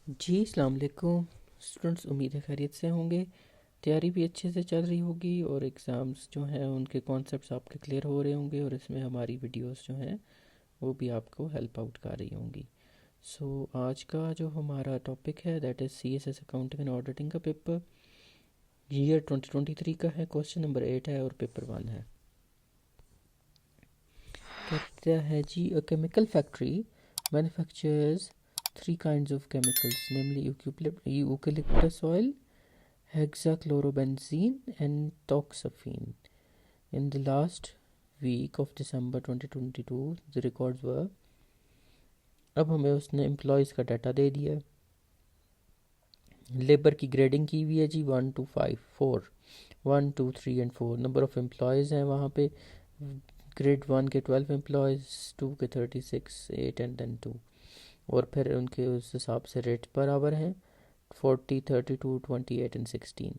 जी अस्सलाम वालेकुम स्टूडेंट्स, उम्मीद है खैरियत से होंगे। तैयारी भी अच्छे से चल रही होगी और एग्ज़ाम्स जो हैं उनके कॉन्सेप्ट्स आपके क्लियर हो रहे होंगे और इसमें हमारी वीडियोस जो हैं वो भी आपको हेल्प आउट कर रही होंगी। सो आज का जो हमारा टॉपिक है that is CSS accounting and auditing का पेपर ईयर 2023 का है। क्वेश्चन नंबर 8 है और पेपर 1 है। कहता है जी, a chemical factory manufactures three kinds of chemicals, namely eucalyptus oil, hexachlorobenzene and toxaphene. In the last week of December 2022 the records were। अब हमें उसने एम्प्लॉयज़ का डाटा दे दिया। लेबर की ग्रेडिंग की हुई है जी 1 to 5 4 1 2 3 and 4। Number of employees हैं वहाँ पे ग्रेड 1 के 12 एम्प्लॉयज़, 2 के 36, 8 एंड देन 2। और फिर उनके उस हिसाब से रेट पर आवर हैं 40 32 28 एंड 16।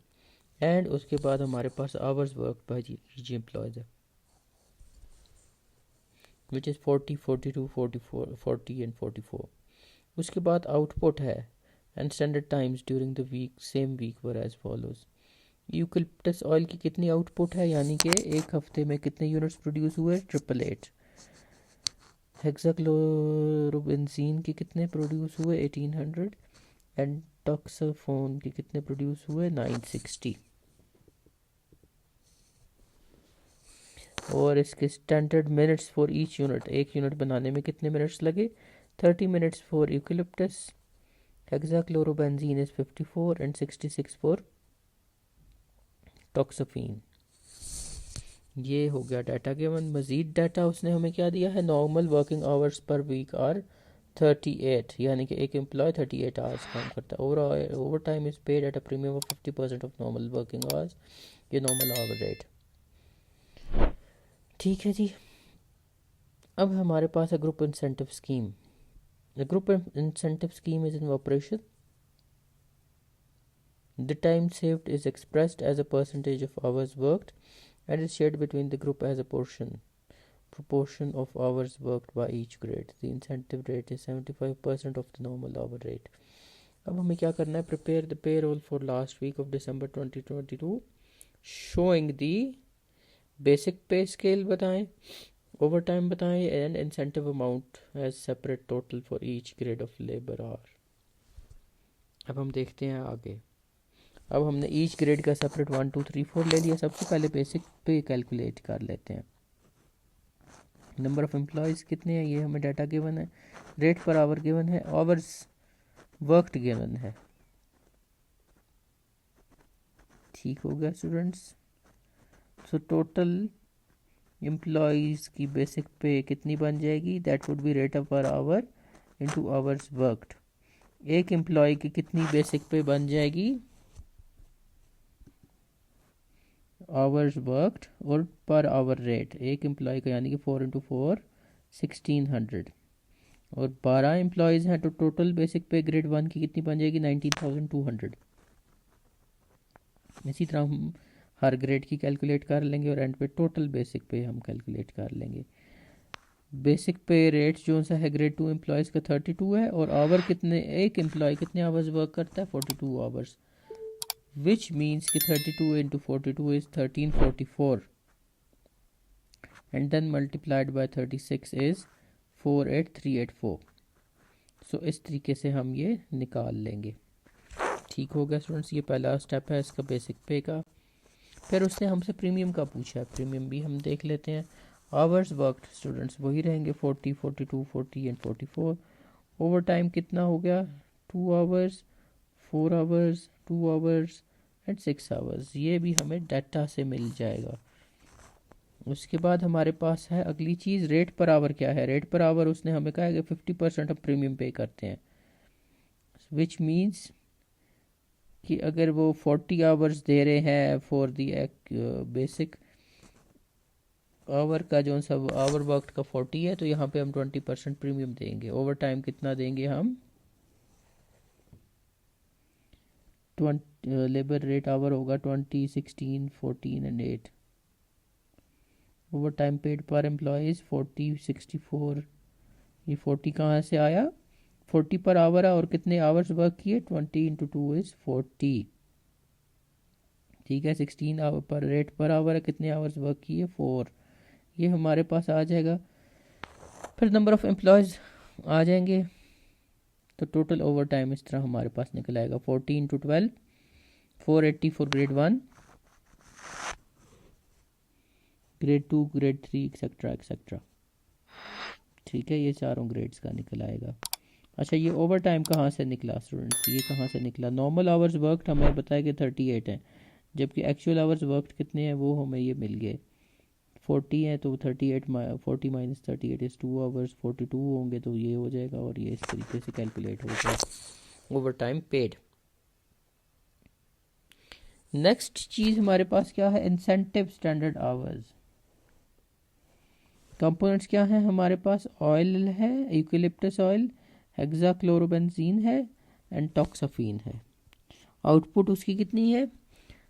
एंड उसके बाद हमारे पास आवर्स वर्क बाय जी एम्प्लॉयज़ है विच इज़ 40 42 44 40 एंड 44। उसके बाद आउटपुट है and standard times during the week same week were as follows. Eucalyptus oil की कितनी आउटपुट है, यानी कि एक हफ्ते में कितने यूनिट्स प्रोड्यूस हुए 888। हेक्साक्लोरोबेंजीन के कितने प्रोड्यूस हुए 1800 एंड टॉक्साफोन के कितने प्रोड्यूस हुए 960। और इसके standard minutes for each unit, एक यूनिट बनाने में कितने मिनट्स लगे 30 minutes for eucalyptus, hexachlorobenzene is 54 and 66 for toxaphene. ये हो गया डाटा गिवन। मज़ीद डाटा उसने हमें क्या दिया है, normal working hours per week are 38, यानी कि एक एम्प्लॉय 38 आवर्स काम करता है। Overtime is paid at a premium of 50% of normal working hours. ये नॉर्मल आवर रेट, ठीक है जी। अब हमारे पास है group incentive scheme. The group incentive scheme is in operation. The time saved is expressed as a percentage of hours worked and is shared between the group as a proportion of hours worked by each grade. The incentive rate is 75% of the normal hour rate. अब हमें क्या करना है, prepare the payroll for last week of December 2022 showing the basic pay scale बताएं, overtime बताएं and incentive amount as separate total for each grade of labor hour। अब हम देखते हैं आगे। अब हमने ईच ग्रेड का सेपरेट 1 2 3 4 ले लिया। सबसे पहले बेसिक पे कैलकुलेट कर लेते हैं। नंबर ऑफ़ एम्प्लॉयज़ कितने हैं, ये हमें डाटा गिवन है। रेट पर आवर गिवन है, आवर्स वर्कड गिवन है। ठीक हो गया स्टूडेंट्स। सो टोटल एम्प्लॉयज़ की बेसिक पे कितनी बन जाएगी, that would be rate per hour into hours worked. एक एम्प्लॉय की कितनी बेसिक पे बन जाएगी, आवर्स वर्कड और पर आवर रेट। एक एम्प्लॉय का यानी कि 4 इंटू 4 1600। और 12 एम्प्लॉयज़ हैं तो टोटल बेसिक पे ग्रेड 1 की कितनी बन जाएगी 19,200। इसी तरह हम हर ग्रेड की कैलकुलेट कर लेंगे और एंड पे टोटल बेसिक पे हम कैलकुलेट कर लेंगे। बेसिक पे रेट जो सा है ग्रेड 2 एम्प्लॉयज़ का 32 है और आवर कितने, एक एम्प्लॉय कितने आवर्स वर्क करता है 42 आवर्स, विच मीन्स कि 32 into 42 is 1344 and then multiplied by 36 is 48384। So इस तरीके से हम ये निकाल लेंगे। ठीक हो गया स्टूडेंट्स, ये पहला स्टेप है इसका बेसिक पे का। फिर उसने हमसे प्रीमियम का पूछा है, प्रीमियम भी हम देख लेते हैं। आवर्स वर्कड स्टूडेंट्स वही रहेंगे 40 42 40 एंड 44। ओवर टाइम कितना हो गया 2 hours 4 hours 2 hours and 6 hours. ये भी हमें डाटा से मिल जाएगा। उसके बाद हमारे पास है अगली चीज़, रेट पर आवर क्या है। रेट पर आवर उसने हमें कहा है कि 50% हम प्रीमियम पे करते हैं, विच मीन्स कि अगर वो 40 आवर्स दे रहे हैं फॉर दी बेसिक आवर का जो सब आवर वर्क का 40 है तो यहाँ पे हम 20% प्रीमियम देंगे। ओवर टाइम कितना देंगे हम 20। लेबर रेट आवर होगा 20 16 14 एंड 8। ओवर टाइम पेड पर एम्प्लॉयज़ 40 64। ये 40 कहाँ से आया 40 पर आवर है और कितने आवर्स वर्क किए, 20 इंटू 2 इज़ 40, ठीक है। 16 आवर पर रेट पर आवर है, कितने आवर्स वर्क किए, 4, ये हमारे पास आ जाएगा। फिर नंबर ऑफ़ एम्प्लॉयज़ आ जाएंगे, तो टोटल ओवर टाइम इस तरह हमारे पास निकल आएगा 40 into 12, 480 for grade 1, grade 2, grade 3 etcetera etcetera, ठीक है। ये चारों ग्रेड्स का निकल आएगा। अच्छा, ये ओवर टाइम कहाँ से निकला स्टूडेंट्स, ये कहाँ से निकला, नॉर्मल आवर्स वर्कड हमें बताया कि 38 हैं, जबकि एक्चुअल आवर्स वर्कड कितने हैं वो हमें ये मिल गए 40 हैं, तो 38 40 माइनस 38 इज़ 2 आवर्स, 42 होंगे तो ये हो जाएगा, और ये इस तरीके से कैलकुलेट होगा ओवर टाइम पेड। नेक्स्ट चीज़ हमारे पास क्या है, इंसेंटिव स्टैंडर्ड आवर्स। कंपोनेंट्स क्या हैं हमारे पास, ऑयल है, यूकेलिप्टस ऑयल, हेक्साक्लोरोबेंजीन है एंड टॉक्साफीन है। आउटपुट उसकी कितनी है,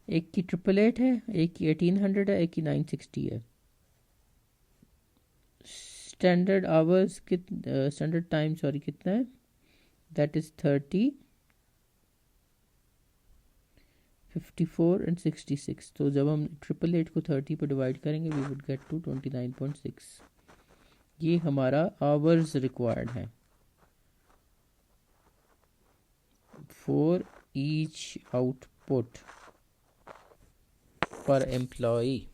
एक की 888 है, एक की 1800 है, एक की 960 है। Standard hours standard time sorry कितना है, दैट इज 30, 54 एंड 66। तो जब हम 888 को 30 पर डिवाइड करेंगे वी वुड गेट टू 29.6। ये हमारा आवर्स रिक्वायर्ड है फॉर ईच आउटपुट पर एम्प्लॉई।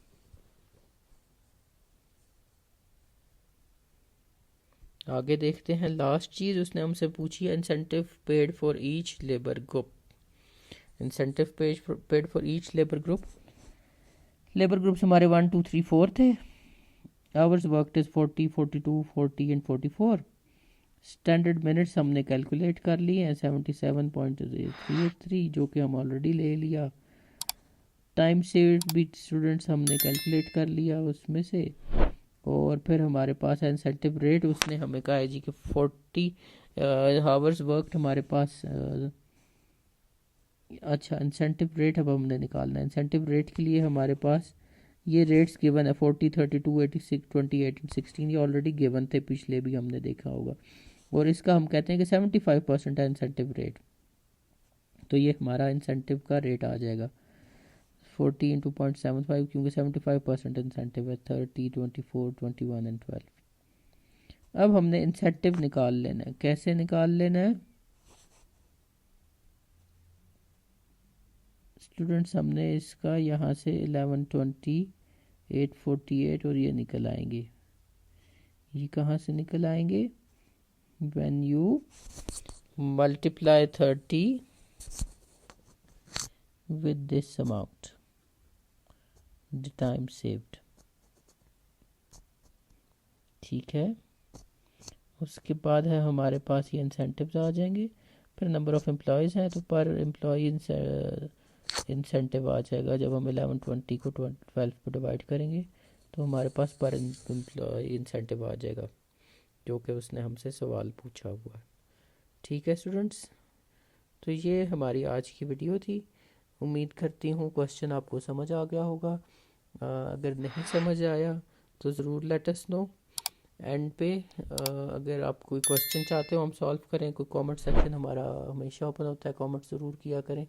आगे देखते हैं, लास्ट चीज़ उसने हमसे पूछी है, incentive paid for each labour group. Incentive paid for each labour group, labour groups हमारे 1 2 3 4 थे। Hours worked is 40, 42, 40 and 44। Standard minutes हमने कैलकुलेट कर लिए हैं 77.383, जो कि हम ऑलरेडी ले लिया। टाइम सेव्ड भी स्टूडेंट्स हमने कैलकुलेट कर लिया उसमें से। और फिर हमारे पास है इंसेंटिव रेट, उसने हमें कहा है जी कि 40 आवर्स वर्कड हमारे पास अच्छा इंसेंटिव रेट अब हमने निकालना है। इंसेंटिव रेट के लिए हमारे पास ये रेट्स गिवन है 40, 32, 86, 28 एंड 16, ये ऑलरेडी गिवन थे, पिछले भी हमने देखा होगा। और इसका हम कहते हैं कि 75% है इंसेंटिव रेट, तो ये हमारा इंसेंटिव का रेट आ जाएगा 40 इंटू 0.75, क्योंकि 75% इंसेंटिव है, 30, 24, 21 एंड 12। अब हमने इंसेंटिव निकाल लेना है, कैसे निकाल लेना है स्टूडेंट्स, हमने इसका यहाँ से 1120, 848 और ये निकल आएंगे। ये कहाँ से निकल आएंगे, when you multiply 30 with this amount the time saved, ठीक है। उसके बाद है हमारे पास ये इंसेंटिव्स आ जाएंगे। फिर नंबर ऑफ़ एम्प्लॉयज़ हैं, तो पर एम्प्लॉय इंसेंटिव आ जाएगा। जब हम 1120 को 12 पर डिवाइड करेंगे तो हमारे पास पर एम्प्लॉय इंसेंटिव आ जाएगा, जो कि उसने हमसे सवाल पूछा हुआ है, ठीक है स्टूडेंट्स। तो ये हमारी आज की वीडियो थी। उम्मीद करती हूँ क्वेश्चन आपको समझ आ गया होगा। अगर नहीं समझ आया तो ज़रूर लेट अस नो एंड पे। अगर आप कोई क्वेश्चन चाहते हो हम सॉल्व करें, कोई कमेंट सेक्शन हमारा हमेशा ओपन होता है, कमेंट ज़रूर किया करें।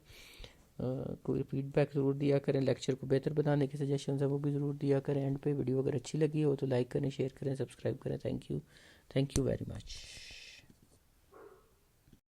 कोई फीडबैक ज़रूर दिया करें, लेक्चर को बेहतर बनाने के सजेशन है वो भी ज़रूर दिया करें एंड पे। वीडियो अगर अच्छी लगी हो तो लाइक करें, शेयर करें, सब्सक्राइब करें। Thank you very much.